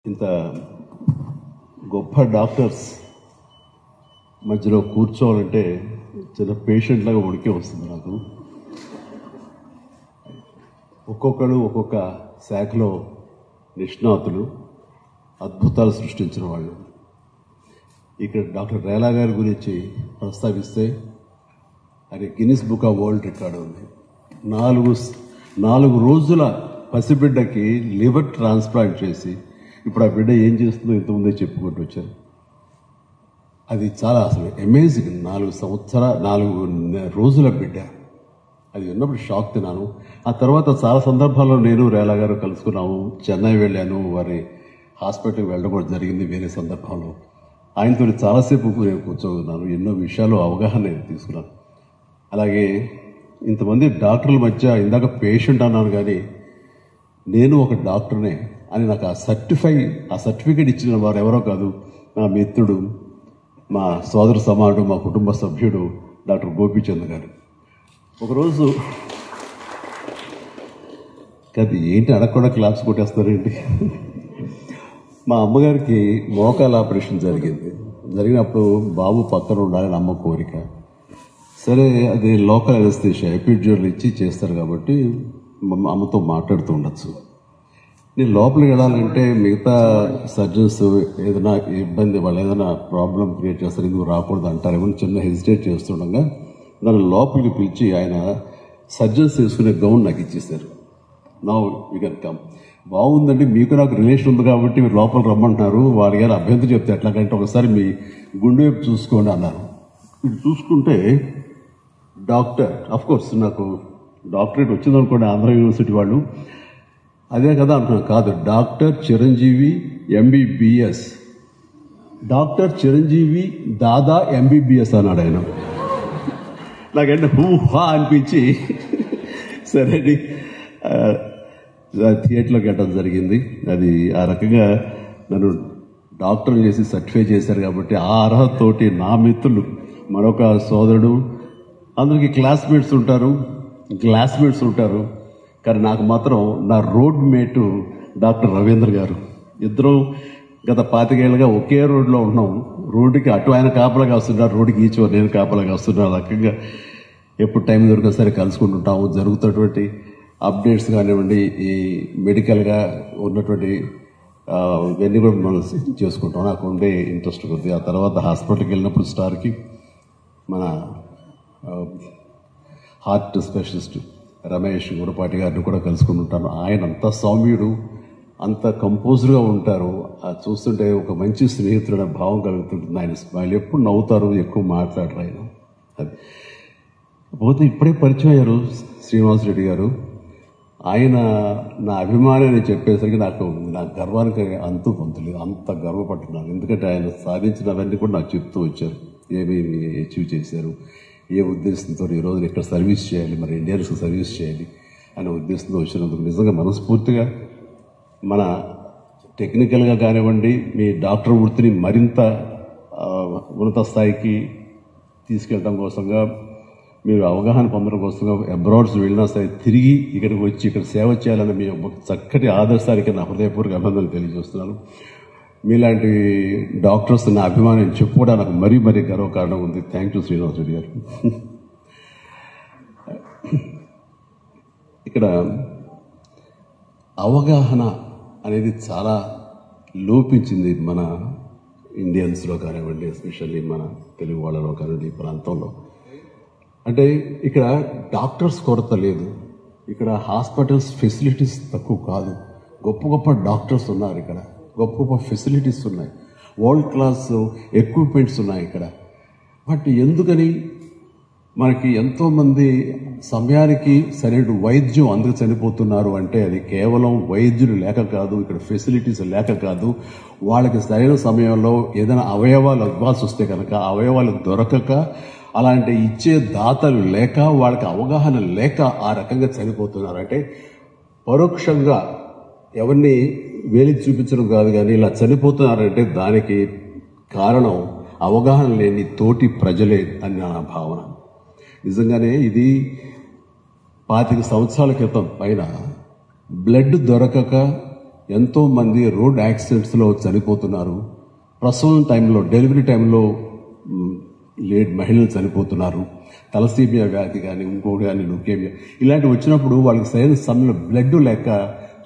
ఇంత గొప్ప డాక్టర్స్ మధ్యలో కూర్చోవాలంటే చిన్న పేషెంట్ లాగా ఉడికే వస్తుంది నాకు. ఒక్కొక్కడు ఒక్కొక్క శాఖలో నిష్ణాతులు, అద్భుతాలు సృష్టించిన వాళ్ళు. ఇక్కడ డాక్టర్ రేలా గారి గురించి ప్రస్తావిస్తే అది Guinness book of world record ఉంది. 4 రోజుల పసిబిడ్డకి లివర్ ట్రాన్స్ప్లాంట్ చేసి ఇప్పుడు ఆ బిడ్డ ఏం చేస్తుందో ఇంతకుముందే చెప్పుకుంటూ వచ్చారు. అది చాలా అసలు అమేజింగ్. 4 రోజుల బిడ్డ. అది విన్నప్పుడు షాక్ తిన్నాను. ఆ తర్వాత చాలా సందర్భాల్లో నేను రేలా గారు కలుసుకున్నాము. చెన్నై వెళ్ళాను, వారి హాస్పిటల్కి వెళ్ళడం కూడా జరిగింది వేరే సందర్భంలో. ఆయనతో చాలాసేపు నేను కూర్చోన్నాను, ఎన్నో విషయాలు అవగాహన నేను తీసుకున్నాను. అలాగే ఇంతమంది డాక్టర్ల మధ్య ఇందాక పేషెంట్ అన్నాను, కానీ నేను ఒక డాక్టర్నే అని నాకు ఆ సర్టిఫికేట్ ఇచ్చిన వారు ఎవరో కాదు, నా మిత్రుడు, మా సోదర సమానుడు, మా కుటుంబ సభ్యుడు డాక్టర్ గోపీచంద్ గారు. ఒకరోజు అది ఏంటి అడగకుండా క్లాప్స్ కొట్టేస్తారేంటి, మా అమ్మగారికి మోకాల ఆపరేషన్ జరిగినప్పుడు బాబు పక్కన ఉండాలని అమ్మ కోరిక. సరే, అది లోకల్ అనస్థీషియా ఎపిడ్యూరల్ ఇచ్చి చేస్తారు కాబట్టి అమ్మతో మాట్లాడుతూ ఉండొచ్చు. నేను లోపలికి వెళ్ళాలంటే మిగతా సర్జన్స్ ఏదైనా ఇబ్బంది, వాళ్ళు ఏదైనా ప్రాబ్లం క్రియేట్ చేస్తారు, ఎందుకు రాకూడదు అంటారేమో చిన్న హెసిటేట్ చేస్తుండగా నన్ను లోపలికి పిలిచి ఆయన సర్జన్స్ వేసుకునే గౌన్ నాకు ఇచ్చేశారు. Now you can come. బాగుందండి, మీకు నాకు రిలేషన్ ఉంది కాబట్టి మీరు లోపలికి రమ్మంటున్నారు, వారి గారు అభ్యంతరం చెప్తే ఎట్లాగంటే ఒకసారి మీ గుండె వైపు చూసుకోండి అన్నారు. ఇది చూసుకుంటే డాక్టర్, అఫ్కోర్స్ నాకు డాక్టరేట్ వచ్చిందనుకోండి ఆంధ్ర యూనివర్సిటీ వాళ్ళు, అదే కదా అంటున్నాను. కాదు, doctor Chiranjeevi MBBS, doctor Chiranjeevi Dada MBBS అన్నాడు ఆయన. నాకంటే హా అనిపించి సరే థియేటర్లోకి వెళ్ళడం జరిగింది. అది ఆ రకంగా నన్ను డాక్టర్ చేసి సర్టిఫై చేశారు కాబట్టి ఆ అర్హతతోటి నా మిత్రులు, మరొక సోదరుడు, అందరికీ క్లాస్మేట్స్ ఉంటారు, కానీ నాకు మాత్రం నా రోడ్ మేటు డాక్టర్ రవీంద్ర గారు. ఇద్దరం గత 25 ఏళ్ళుగా ఒకే రోడ్లో ఉన్నాం. రోడ్డుకి అటు ఆయన కాపలాగా వస్తున్నారు, రోడ్డుకి ఈచో నేను కాపలాగా వస్తున్నాను. రకంగా ఎప్పుడు టైం దొరికిన సరే కలుసుకుంటుంటాము. జరుగుతున్నటువంటి అప్డేట్స్ కానివ్వండి, ఈ మెడికల్గా ఉన్నటువంటి ఇవన్నీ కూడా మనం చేసుకుంటాం. నాకు ఉండే ఇంట్రెస్ట్ కొద్ది. ఆ తర్వాత హాస్పిటల్కి వెళ్ళినప్పుడు స్టార్కి మన హార్ట్ స్పెషలిస్ట్ రమేష్ గురపాటి గారిని కూడా కలుసుకుని ఉంటాను. ఆయన అంత సౌమ్యుడు, అంత కంపోజ్డ్గా ఉంటారు. అది చూస్తుంటే ఒక మంచి స్నేహితుడనే భావం కలుగుతుంటుంది. ఆయన స్మైల్, ఎప్పుడు నవ్వుతారు, ఎక్కువ మాట్లాడరు ఆయన. అది పోతే ఇప్పుడే పరిచయం అయ్యారు శ్రీనివాసరెడ్డి గారు. ఆయన నా అభిమాని అని చెప్పేసరికి నా గర్వానికి అంతు పొందలేదు. అంత గర్వపడుతున్నాను. ఎందుకంటే ఆయన సాధించినవన్నీ కూడా నాకు చెప్తూ వచ్చారు. ఏమేమి అచీవ్ చేశారు, ఏ ఉద్దేశంతో ఈ రోజున ఇక్కడ సర్వీస్ చేయాలి, మరి ఇండియన్స్కి సర్వీస్ చేయాలి అనే ఉద్దేశంతో వచ్చినందుకు నిజంగా మనస్ఫూర్తిగా మన టెక్నికల్గా కానివ్వండి, మీ డాక్టర్ వృత్తిని మరింత ఉన్నత స్థాయికి తీసుకెళ్ళడం కోసంగా, మీరు అవగాహన పొందడం కోసంగా అబ్రాడ్స్ వెళ్ళినా సరే తిరిగి ఇక్కడికి వచ్చి ఇక్కడ సేవ చేయాలని మీ చక్కటి ఆదర్శానికి నా హృదయపూర్వక అభినందనలు తెలియజేస్తున్నాను. మీలాంటి డాక్టర్స్ నా అభిమానం చెప్పుకోవడానికి మరీ గర్వకారణం ఉంది. థ్యాంక్ యూ శ్రీనివాస్ రెడ్డి గారు. ఇక్కడ అవగాహన అనేది చాలా లోపించింది మన ఇండియన్స్లో కానివ్వండి, ఎస్పెషల్లీ మన తెలుగు వాళ్ళలో కానివ్వండి, ఈ ప్రాంతంలో. అంటే ఇక్కడ డాక్టర్స్ కొరత లేదు, ఇక్కడ హాస్పిటల్స్ ఫెసిలిటీస్ తక్కువ కాదు. గొప్ప డాక్టర్స్ ఉన్నారు ఇక్కడ, గొప్ప ఫెసిలిటీస్ ఉన్నాయి, వరల్డ్ క్లాస్ ఎక్విప్మెంట్స్ ఉన్నాయి ఇక్కడ. బట్ ఎందుకని మనకి ఎంతోమంది సమయానికి సరైన వైద్యం అందుకు చనిపోతున్నారు అంటే అది కేవలం వైద్యులు లేక కాదు, ఇక్కడ ఫెసిలిటీస్ లేక కాదు, వాళ్ళకి సరైన సమయంలో ఏదైనా అవయవాలు ఇవ్వాల్సి వస్తే కనుక అవయవాలు దొరకక, అలాంటి ఇచ్చే దాతలు లేక, వాళ్ళకి అవగాహన లేక ఆ రకంగా చనిపోతున్నారు. అంటే పరోక్షంగా ఎవరిని వేలికి చూపించడం కాదు, కానీ ఇలా చనిపోతున్నారంటే దానికి కారణం అవగాహన లేని తోటి ప్రజలే అని నా భావన. నిజంగానే ఇది 25 సంవత్సరాల క్రితం పైన బ్లడ్ దొరకక ఎంతోమంది రోడ్ యాక్సిడెంట్స్లో చనిపోతున్నారు. ప్రసవం టైంలో, డెలివరీ టైంలో మహిళలు చనిపోతున్నారు. తలసీమియా వ్యాధి కానీ, ఇంకోటి కానీ, లుకేమియా ఇలాంటివి వచ్చినప్పుడు వాళ్ళకి సరైన సమయంలో బ్లడ్ లేక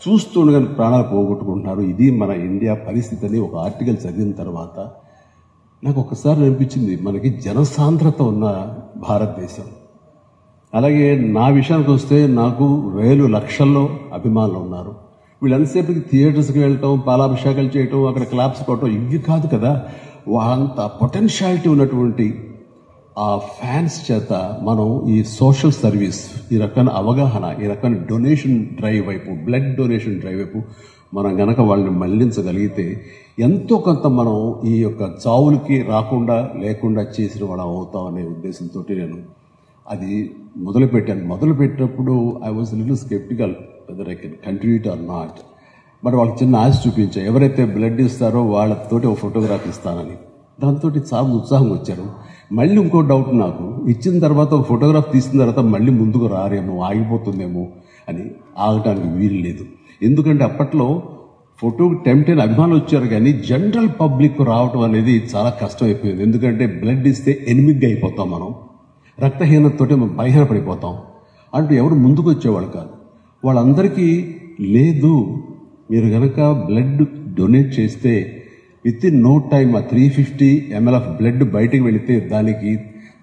చూస్తుండగానే ప్రాణాలు పోగొట్టుకుంటున్నారు. ఇది మన ఇండియా పరిస్థితి అని ఒక ఆర్టికల్ చదివిన తర్వాత నాకు ఒకసారి అనిపించింది, మనకి జనసాంద్రత ఉన్న భారతదేశం. అలాగే నా విషయానికి వస్తే నాకు వేలు లక్షల్లో అభిమానులు ఉన్నారు. వీళ్ళంతసేపటికి థియేటర్స్కి వెళ్ళటం, పాలాభిషేకాలు చేయటం, అక్కడ క్లాప్స్ కొట్టడం ఇవి కాదు కదా. వాళ్ళంత పొటెన్షియాలిటీ ఉన్నటువంటి ఆ ఫ్యాన్స్ చేత మనం ఈ సోషల్ సర్వీస్, ఈ రకమైన అవగాహన, ఈ రకమైన డొనేషన్ డ్రైవ్ వైపు, బ్లడ్ డొనేషన్ డ్రైవ్ వైపు మనం గనక వాళ్ళని మళ్లించగలిగితే ఎంతో కొంత మనం ఈ యొక్క చావులకి రాకుండా లేకుండా చేసిన వాళ్ళం అవుతాం అనే ఉద్దేశంతో నేను అది మొదలుపెట్టాను. మొదలుపెట్టినప్పుడు I was little sceptical weather I can continue it or not. But వాళ్ళకి చిన్న ఆశ చూపించాను, ఎవరైతే బ్లడ్ ఇస్తారో వాళ్ళతోటి ఒక ఫోటోగ్రాఫ్ ఇస్తానని. దాంతో చాలా ఉత్సాహం వచ్చారు. మళ్ళీ ఇంకో డౌట్ నాకు, ఇచ్చిన తర్వాత ఒక ఫోటోగ్రాఫ్ తీసిన తర్వాత మళ్ళీ ముందుకు రారేమో, ఆగిపోతుందేమో అని. ఆగటానికి వీలు లేదు. ఎందుకంటే అప్పట్లో ఫోటోకి టెంప్ట్ అయిన అభిమానులు వచ్చారు, కానీ జనరల్ పబ్లిక్ రావటం అనేది చాలా కష్టం అయిపోయింది. ఎందుకంటే బ్లడ్ ఇస్తే ఎనిమిగ్గా అయిపోతాం మనం, రక్తహీనతతోటి మనం బలహీనపడిపోతాం అంటూ ఎవరు ముందుకు వచ్చేవాళ్ళు కాదు. వాళ్ళందరికీ లేదు, మీరు కనుక బ్లడ్ డొనేట్ చేస్తే విత్ ఇన్ నో టైమ్ ఆ 350 ml ఆఫ్ బ్లడ్ బయటికి వెళితే దానికి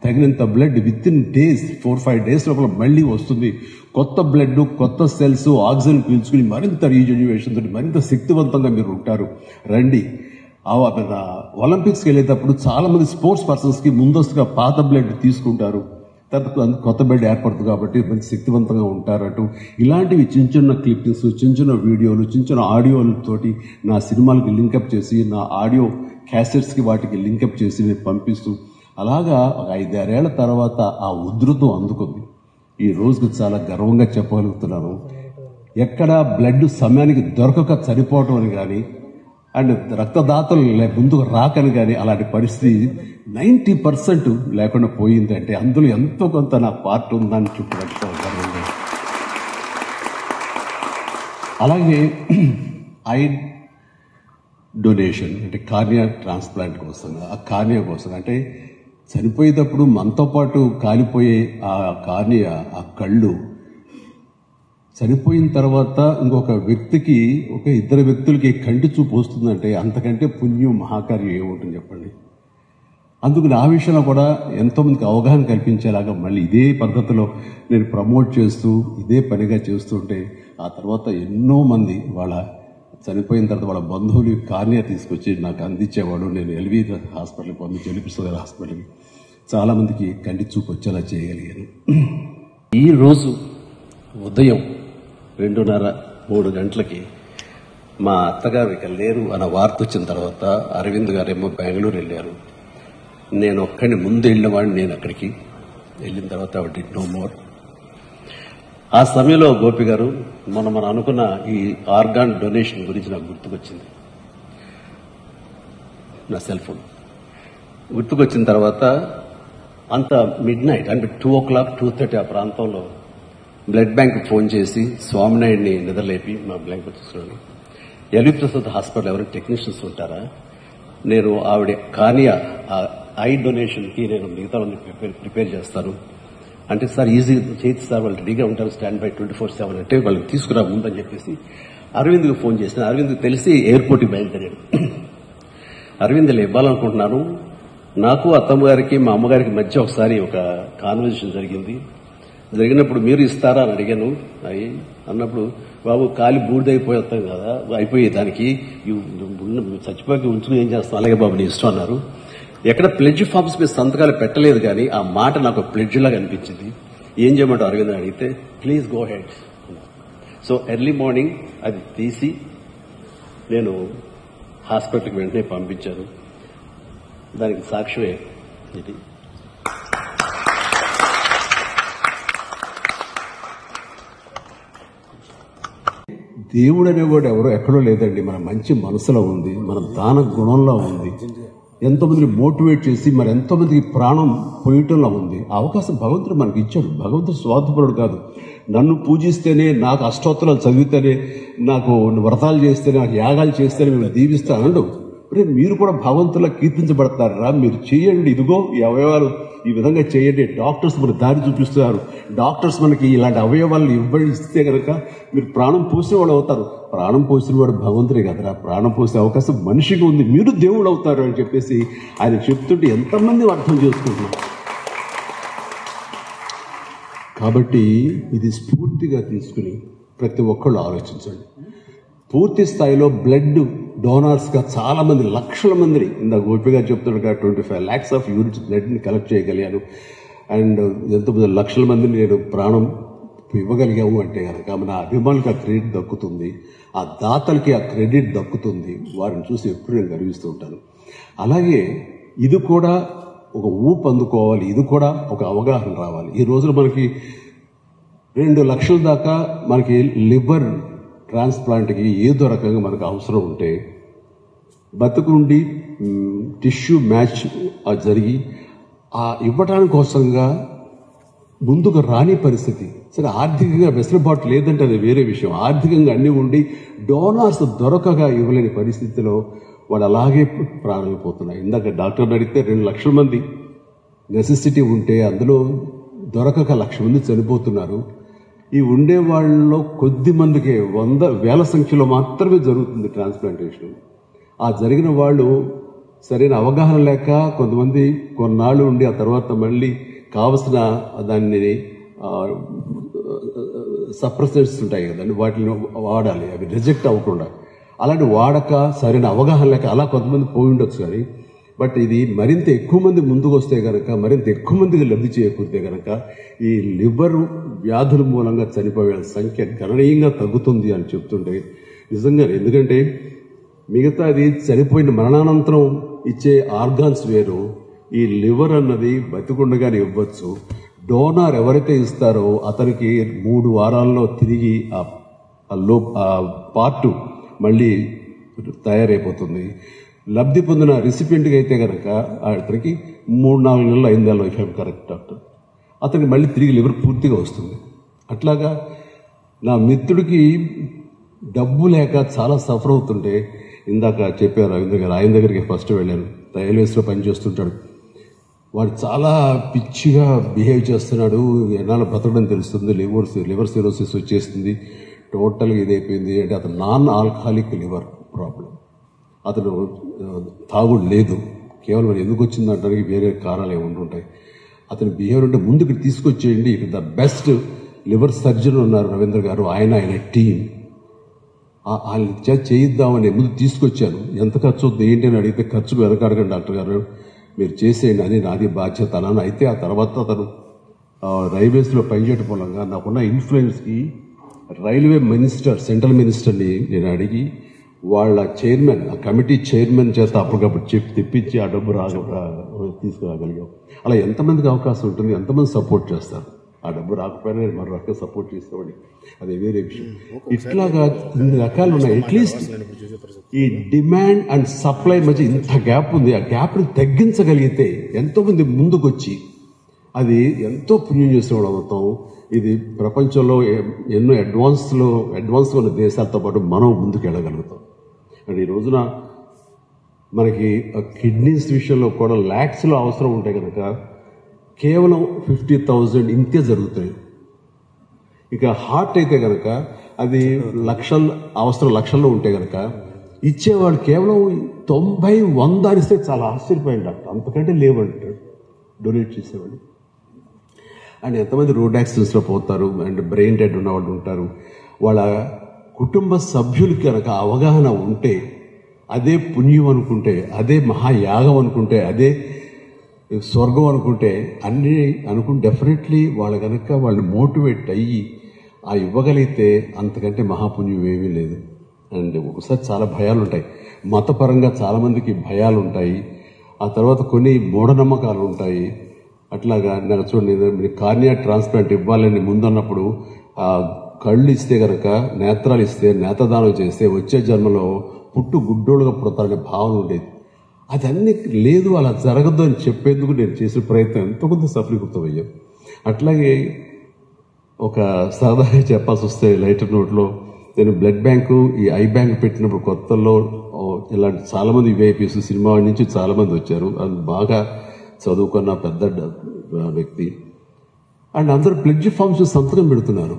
తగినంత blood with in days, 4-5 days లోపల మళ్ళీ వస్తుంది. కొత్త బ్లడ్, కొత్త సెల్స్ ఆక్సిజన్ పీల్చుకుని మరింత రీజన్యువేషన్ తోటి మరింత శక్తివంతంగా మీరు ఉంటారు, రండి. ఒలింపిక్స్కి వెళ్ళేటప్పుడు చాలా మంది స్పోర్ట్స్ పర్సన్స్కి ముందస్తుగా పాత బ్లడ్ తీసుకుంటారు, తర్వాత కొత్త బ్లడ్ ఏర్పడుతుంది కాబట్టి మంచి శక్తివంతంగా ఉంటారట. ఇలాంటివి చిన్న చిన్న క్లిప్పింగ్స్, చిన్న చిన్న వీడియోలు, చిన్న చిన్న ఆడియోలతోటి నా సినిమాలకి లింకప్ చేసి, నా ఆడియో క్యాసెట్స్కి వాటికి లింకప్ చేసి నేను పంపిస్తూ, అలాగా 5-6 ఏళ్ల తర్వాత ఆ ఉధృతం అందుకుంది. ఈ రోజుకి చాలా గర్వంగా చెప్పగలుగుతున్నాను. ఎక్కడ బ్లడ్ సమయానికి దొరకక చనిపోవటం అని కానీ, అండ్ రక్తదాతలు ముందుకు రాకని కానీ అలాంటి పరిస్థితి 90% లేకుండా పోయిందంటే అందులో ఎంతో కొంత నా పార్ట్ ఉందని చెప్పినట్టు. అలాగే ఐ డొనేషన్ అంటే కార్నియా ట్రాన్స్ప్లాంట్ కోసం, ఆ కార్నియా కోసం అంటే చనిపోయేటప్పుడు మనతో పాటు కాలిపోయే ఆ కార్నియా, ఆ కళ్ళు చనిపోయిన తర్వాత ఇంకొక వ్యక్తికి, ఒక ఇద్దరు వ్యక్తులకి కంటి చూపు వస్తుందంటే అంతకంటే పుణ్యం మహాకార్యం ఏముంటుంది చెప్పండి. అందుకు నా విషయంలో కూడా ఎంతోమందికి అవగాహన కల్పించేలాగా మళ్ళీ ఇదే పద్ధతిలో నేను ప్రమోట్ చేస్తూ ఇదే పనిగా చేస్తుంటే, ఆ తర్వాత ఎన్నో మంది వాళ్ళ చనిపోయిన తర్వాత వాళ్ళ బంధువులు కార్నియా తీసుకొచ్చి నాకు అందించేవాడు. నేను ఎల్వి హాస్పిటల్కి పంపించి, ఎల్విప్రసాద్ గారి హాస్పిటల్కి చాలామందికి కంటి చూపు వచ్చేలా చేయగలిగాను. ఈరోజు ఉదయం 2:30-3 గంటలకి మా అత్తగారు ఇక లేరు అన్న వార్త వచ్చిన తర్వాత అరవింద్ గారేమో బెంగళూరు వెళ్ళారు. నేను ఒక్కడిని ముందు వెళ్ళినవాడిని. నేను అక్కడికి వెళ్ళిన తర్వాత ఆవిడ డిడ్ నో మోర్. ఆ సమయంలో గోపి గారు మనం అనుకున్న ఈ ఆర్గాన్ డొనేషన్ గురించి నాకు గుర్తుకొచ్చింది. నా సెల్ ఫోన్ గుర్తుకొచ్చిన తర్వాత అంత మిడ్ నైట్ అంటే 2 o'clock 2:30 ఆ ప్రాంతంలో బ్లడ్ బ్యాంక్ ఫోన్ చేసి స్వామినాయుడిని నిద్రలేపి మా బ్యాంక్ తీసుకున్నాను. ఎల్వి ప్రసాద్ హాస్పిటల్ ఎవరైనా టెక్నీషియన్స్ ఉంటారా, నేను ఆవిడ కార్నియా ఐ డొనేషన్కి నేను మిగతా ప్రిపేర్ చేస్తాను అంటే, సార్ ఈజీ చేతి సార్, వాళ్ళు రెడీగా ఉంటారు, స్టాండ్ బై 24/7 అంటే వాళ్ళకి తీసుకురా ముందని చెప్పేసి అరవింద్కి ఫోన్ చేసిన. అరవింద్కి తెలిసి ఎయిర్పోర్ట్కి బయలుదేరాడు. అరవింద్లు ఇవ్వాలనుకుంటున్నాను, నాకు అత్తమ్మ గారికి మా అమ్మగారికి మధ్య ఒకసారి ఒక కాన్వర్జేషన్ జరిగినప్పుడు మీరు ఇస్తారా అని అడిగాను. అన్నప్పుడు బాబు కాలి బూడిదైపోతాం కదా, అయిపోయే దానికి చచ్చిపోయి ఉంచుకుని ఏం చేస్తాం, అలాగే బాబు నీ ఇష్టం అన్నారు. ఎక్కడ ప్లెడ్జ్ ఫామ్స్ మీద సంతకాలు పెట్టలేదు, కానీ ఆ మాట నాకు ప్లెడ్జ్ లాగా అనిపించింది. ఏం చేయమంటారు అరవింద్ అడిగితే, please go head. So early morning అది తీసి నేను హాస్పిటల్కి వెంటనే పంపించాను. దానికి సాక్ష్యమే ఇది. దేవుడు అనేవాడు ఎవరో ఎక్కడో లేదండి, మన మంచి మనసులో ఉంది, మన దాన గుణంలో ఉంది. ఎంతోమందిని మోటివేట్ చేసి మరి ఎంతోమందికి ప్రాణం పోయటంలో ఉంది. ఆ అవకాశం భగవంతుడు మనకి ఇచ్చాడు. భగవంతుడు స్వార్థపరుడు కాదు. నన్ను పూజిస్తేనే, నాకు అష్టోత్తరాలు చదివితేనే, నాకు వ్రతాలు చేస్తేనే, నాకు యాగాలు చేస్తేనే మేము దీవిస్తానండు. మీరు కూడా భగవంతులా కీర్తించబడతారా? మీరు చేయండి, ఇదిగో ఈ అవయవాలు ఈ విధంగా చేయండి. డాక్టర్స్ మనకు దారి చూపిస్తున్నారు. డాక్టర్స్ మనకి ఇలాంటి అవయవాలను ఇస్తే కనుక మీరు ప్రాణం పోసిన వాడు అవుతారు. ప్రాణం పోసిన వాడు భగవంతుడే కదరా. ప్రాణం పోసే అవకాశం మనిషికి ఉంది, మీరు దేవుడు అవుతారు అని చెప్పేసి ఆయన చెప్తుంటే ఎంతమంది అర్థం చేసుకుంటున్నారు. కాబట్టి ఇది స్ఫూర్తిగా తీసుకుని ప్రతి ఒక్కళ్ళు ఆలోచించండి. పూర్తి స్థాయిలో బ్లడ్ డోనార్స్గా చాలా మంది, లక్షల మందిని, ఇందాక గోపిగా చెప్తున్నట్టుగా 25 lakhs ఆఫ్ యూనిట్స్ బ్లడ్ని కలెక్ట్ చేయగలిగాను. అండ్ ఎంతోమంది లక్షల మందిని నేను ప్రాణం ఇవ్వగలిగాము అంటే కనుక మన అభిమానులకు ఆ క్రెడిట్ దక్కుతుంది, ఆ దాతలకి ఆ క్రెడిట్ దక్కుతుంది. వారిని చూసి ఎప్పుడు నేను గర్విస్తూ ఉంటాను. అలాగే ఇది కూడా ఒక ఊపు అందుకోవాలి, ఇది కూడా ఒక అవగాహన రావాలి. ఈ రోజున మనకి 2 లక్షల దాకా మనకి లివర్ ట్రాన్స్ప్లాంట్కి ఏదో రకంగా మనకు అవసరం ఉంటే బతుకుండి టిష్యూ మ్యాచ్ జరిగి ఆ ఇవ్వటానికి కోసంగా ముందుకు రాని పరిస్థితి. సరే, ఆర్థికంగా వెసులుబాటు లేదంటే అది వేరే విషయం. ఆర్థికంగా అన్నీ ఉండి డోనార్స్ దొరకగా ఇవ్వలేని పరిస్థితిలో వాళ్ళు అలాగే ప్రారంభమైపోతున్నాయి. ఇందాక డాక్టర్ని అడిగితే 2 లక్షల మంది నెసెసిటీ ఉంటే అందులో దొరకక 1,00,000 మంది చనిపోతున్నారు. ఈ ఉండే వాళ్ళలో కొద్ది మందికే 100,000 సంఖ్యలో మాత్రమే జరుగుతుంది ట్రాన్స్ప్లాంటేషన్. ఆ జరిగిన వాళ్ళు సరైన అవగాహన లేక కొంతమంది కొన్నాళ్ళు ఉండి ఆ తర్వాత మళ్ళీ కావలసిన దాన్ని సప్రెసెంట్స్ ఉంటాయి కదండి, వాటిని వాడాలి, అవి రిజెక్ట్ అవ్వకుండా. అలాంటి వాడక సరైన అవగాహన లేక అలా కొంతమంది పోయి ఉండొచ్చు. కానీ బట్ ఇది మరింత ఎక్కువ మంది ముందుకు వస్తే కనుక, మరింత ఎక్కువ మందికి లబ్ధి చేకూరితే కనుక ఈ లివర్ వ్యాధుల మూలంగా చనిపోయే సంఖ్య గణనీయంగా తగ్గుతుంది అని చెప్తుంటే నిజంగా. ఎందుకంటే మిగతాది చనిపోయిన మరణానంతరం ఇచ్చే ఆర్గాన్స్ వేరు, ఈ లివర్ అన్నది బతికుండగానే ఇవ్వచ్చు. డోనార్ ఎవరైతే ఇస్తారో అతనికి 3 వారాల్లో తిరిగి ఆ పార్ట్ మళ్ళీ తయారైపోతుంది. లబ్ధి పొందిన రిసిపియంట్కి అయితే కనుక అతనికి 3-4 నెలలు 5 నెలలు ఇఫ్ కరెక్ట్ డాక్టర్, అతనికి మళ్ళీ తిరిగి లివర్ పూర్తిగా వస్తుంది. అట్లాగా నా మిత్రుడికి డబ్బు లేక చాలా సఫర్ అవుతుంటే ఇందాక చెప్పారు రవీంద్ర గారు, ఆయన దగ్గరికి ఫస్ట్ వెళ్ళాను. రైల్వేస్లో పనిచేస్తుంటాడు. వాడు చాలా పిచ్చిగా బిహేవ్ చేస్తున్నాడు. ఎన్నాళ్ళు బ్రతకడం తెలుస్తుంది, లివర్ సిరోసిస్ వచ్చేస్తుంది, టోటల్గా ఇదైపోయింది. అంటే అతను నాన్ ఆల్కహాలిక్ లివర్ ప్రాబ్లం. అతను తాగుడు లేదు, కేవలం ఎందుకు వచ్చిందంటానికి వేరే కారణాలు ఏమి ఉంటుంటాయి. అతని బిహేవియర్ అంటే ముందుకు తీసుకొచ్చేయండి. ఇక్కడ ద బెస్ట్ లివర్ సర్జన్ ఉన్నారు రవీంద్ర గారు, ఆయన టీం, ఆయన చేయిద్దామని ముందు తీసుకొచ్చాను. ఎంత ఖర్చు అవుతుంది ఏంటి అని అడిగితే ఖర్చుకు వెనకాడకండి డాక్టర్ గారు, మీరు చేసేయండి అని నాది బాధ్యత అన్నాను. అయితే ఆ తర్వాత అతను రైల్వేస్లో పనిచేయడం మూలంగా నాకున్న ఇన్ఫ్లుయెన్స్కి రైల్వే మినిస్టర్, సెంట్రల్ మినిస్టర్ని నేను అడిగి వాళ్ళ చైర్మన్, ఆ కమిటీ చైర్మన్ చేత అప్పటికప్పుడు చెప్పి తెప్పించి ఆ డబ్బు తీసుకురాగలిగాం. అలా ఎంతమందికి అవకాశం ఉంటుంది, ఎంతమంది సపోర్ట్ చేస్తారు. ఆ డబ్బు రాకపోయినా మరో రకంగా సపోర్ట్ చేసేవాడి, అది వేరే విషయం. ఇట్లాగా ఇన్ని రకాలు ఉన్నాయి. అట్లీస్ట్ ఈ డిమాండ్ అండ్ సప్లై మధ్య ఇంత గ్యాప్ ఉంది. ఆ గ్యాప్ని తగ్గించగలిగితే ఎంతోమంది ముందుకు వచ్చి అది ఎంతో పుణ్యం చేసేవాడు అవుతాం. ఇది ప్రపంచంలో ఎన్నో అడ్వాన్స్గా ఉన్న దేశాలతో పాటు మనం ముందుకు వెళ్ళగలుగుతాం. అండ్ ఈ రోజున మనకి కిడ్నీస్ విషయంలో కూడా ల్యాక్స్లో అవసరం ఉంటే కనుక కేవలం 50,000 ఇంతే జరుగుతాయి. ఇక హార్ట్ అయితే కనుక అది లక్షల్లో ఉంటే కనుక ఇచ్చేవాళ్ళు కేవలం 90-100 అనిస్తే చాలా ఆశ్చర్యపోయింది డాక్టర్. అంతకంటే లేవంటాడు డొనేట్ చేసేవాళ్ళు. అండ్ ఎంతమంది రోడ్ యాక్సిడెంట్స్లో పోతారు, అండ్ బ్రెయిన్ డెడ్ ఉన్న వాళ్ళు ఉంటారు. వాళ్ళ కుటుంబ సభ్యులకి కనుక అవగాహన ఉంటే, అదే పుణ్యం అనుకుంటే, అదే మహాయాగం అనుకుంటే, అదే స్వర్గం అనుకుంటే, అన్నీ అనుకుంటే డెఫినెట్లీ వాళ్ళు కనుక వాళ్ళు మోటివేట్ అయ్యి ఆ ఇవ్వగలిగితే అంతకంటే మహాపుణ్యం ఏమీ లేదు. అండ్ ఒకసారి చాలా భయాలు ఉంటాయి, మతపరంగా చాలామందికి భయాలు ఉంటాయి. ఆ తర్వాత కొన్ని మూఢనమ్మకాలు ఉంటాయి. అట్లాగా నాకు చూడండి, మీరు కార్నియా ట్రాన్స్ప్లాంట్ ఇవ్వాలని ముందున్నప్పుడు ఆ కళ్ళు ఇస్తే కనుక, నేత్రాలు ఇస్తే, నేత్రదానం చేస్తే వచ్చే జన్మలో పుట్టు గుడ్డోడుగా పుడతారనే భావన ఉండేది. అదన్నీ లేదు, అలా జరగదు అని చెప్పేందుకు నేను చేసిన ప్రయత్నం ఎంతో కొంత సఫలీకృతమయ్యాం. అట్లాగే ఒక సరదాగా చెప్పాల్సి వస్తే లైటర్ నోట్లో, నేను బ్లడ్ బ్యాంకు ఈ ఐ బ్యాంక్ పెట్టినప్పుడు కొత్తల్లో ఇలాంటి చాలామంది విఐపీస్ సినిమా నుంచి చాలామంది వచ్చారు. అది బాగా చదువుకున్న పెద్ద వ్యక్తి. అండ్ అందరూ ప్లెడ్జ్ ఫామ్స్ సంతకం పెడుతున్నారు.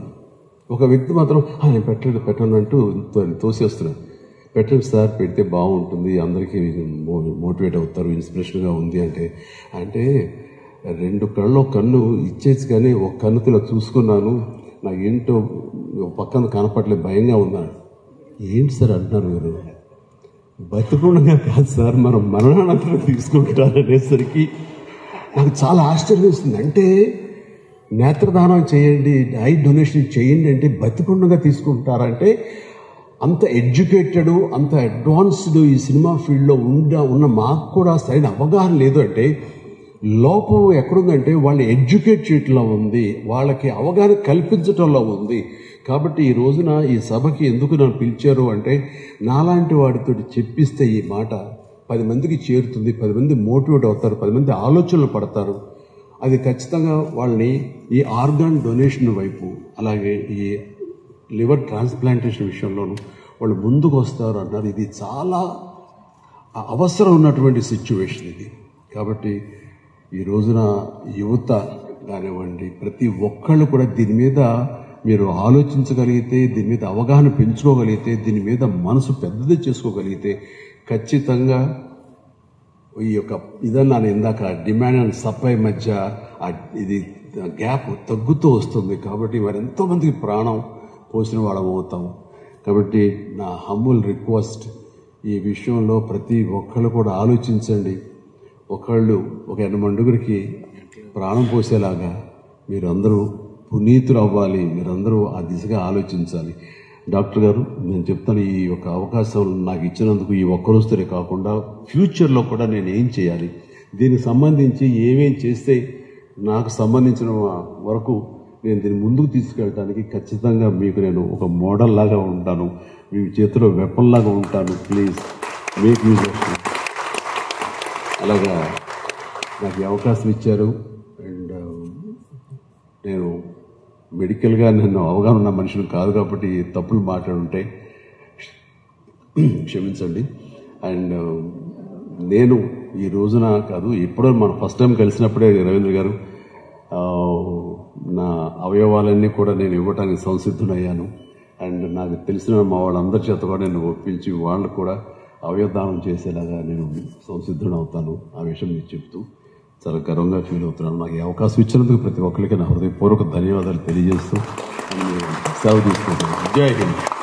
ఒక వ్యక్తి మాత్రం నేను పెట్టను అంటూ తోసేస్తున్నారు. పెట్టండి సార్, పెడితే బాగుంటుంది, అందరికీ మోటివేట్ అవుతారు, ఇన్స్పిరేషన్గా ఉంది అంటే 2 కళ్ళు ఒక కన్ను ఇచ్చేసి కానీ ఒక కన్నుతో ఇలా చూసుకున్నాను, నాకు ఏంటో పక్కన కనపడలేదు, భయంగా ఉన్నాడు. ఏంటి సార్ అంటున్నారు మీరు? బతికుండగా కాదు సార్, మనం మరణానంతరం తీసుకుంటారనేసరికి నాకు చాలా ఆశ్చర్యం వేస్తుంది. అంటే నేత్రదానం చేయండి, ఐ డొనేషన్ చేయండి అంటే బతికుండగా తీసుకుంటారంటే అంత ఎడ్యుకేటెడ్, అంత అడ్వాన్స్డ్ ఈ సినిమా ఫీల్డ్లో ఉన్న మాకు కూడా సరైన అవగాహన లేదు. అంటే లోపం ఎక్కడుందంటే వాళ్ళని ఎడ్యుకేట్ చేయటంలో ఉంది, వాళ్ళకి అవగాహన కల్పించటంలో ఉంది. కాబట్టి ఈ రోజున ఈ సభకి ఎందుకు నన్ను పిలిచారు అంటే, నాలాంటి వాడితో చెప్పిస్తే ఈ మాట 10 మందికి చేరుతుంది, 10 మంది మోటివేట్ అవుతారు, 10 మంది ఆలోచనలు పడతారు. అది ఖచ్చితంగా వాళ్ళని ఈ ఆర్గాన్ డొనేషన్ వైపు, అలాగే ఈ లివర్ ట్రాన్స్ప్లాంటేషన్ విషయంలోనూ వాళ్ళు ముందుకు వస్తారు అన్నారు. ఇది చాలా అవసరం ఉన్నటువంటి సిచ్యువేషన్ ఇది. కాబట్టి ఈ రోజున యువత కానివ్వండి, ప్రతి ఒక్కళ్ళు కూడా దీని మీద మీరు ఆలోచించగలిగితే, దీని మీద అవగాహన పెంచుకోగలిగితే, దీని మీద మనసు పెద్దది చేసుకోగలిగితే ఖచ్చితంగా ఈ యొక్క ఇదన్నాను ఇందాక, డిమాండ్ అండ్ సప్లై మధ్య ఇది గ్యాప్ తగ్గుతూ వస్తుంది. కాబట్టి మరి ఎంతోమందికి ప్రాణం పోసిన వాళ్ళం అవుతాం. కాబట్టి నా హంబుల్ రిక్వెస్ట్, ఈ విషయంలో ప్రతి ఒక్కళ్ళు కూడా ఆలోచించండి. ఒకళ్ళు ఒక 8 మండుగురికి ప్రాణం పోసేలాగా మీరందరూ పునీతులు అవ్వాలి, మీరందరూ ఆ దిశగా ఆలోచించాలి. డాక్టర్ గారు, నేను చెప్తాను, ఈ యొక్క అవకాశం నాకు ఇచ్చినందుకు ఈ ఒక్కరోజుతోనే కాకుండా ఫ్యూచర్లో కూడా నేను ఏం చేయాలి, దీనికి సంబంధించి ఏమేం చేస్తే నాకు సంబంధించిన వరకు నేను దీన్ని ముందుకు తీసుకెళ్ళడానికి ఖచ్చితంగా మీకు నేను ఒక మోడల్ లాగా ఉంటాను, మీ చేతిలో వెపన్ లాగా ఉంటాను. ప్లీజ్ మేక్ యూజ్ ఆఫ్ మీ. అలాగా నాకు ఈ అవకాశం ఇచ్చారు. అండ్ నేను మెడికల్గా నన్ను అవగాహన ఉన్న మనిషిని కాదు కాబట్టి తప్పులు మాట్లాడుంటే క్షమించండి. అండ్ నేను ఈ రోజున కాదు, ఎప్పుడో మనం ఫస్ట్ టైం కలిసినప్పుడే రవీంద్ర గారు నా అవయవాలన్నీ కూడా నేను ఇవ్వటానికి సంసిద్ధునయ్యాను. అండ్ నాకు తెలిసిన మా వాళ్ళందరి చేత కూడా నేను ఒప్పించి వాళ్ళు కూడా అవయవదానం చేసేలాగా నేను సంసిద్ధునవుతాను. ఆ విషయం మీకు చెప్తూ చాలా గర్వంగా ఫీల్ అవుతున్నాను. నాకు ఈ అవకాశం ఇచ్చినందుకు ప్రతి ఒక్కరికి నా హృదయపూర్వక ధన్యవాదాలు తెలియజేస్తూ సెలవు తీసుకుంటున్నాను. జై హింద్.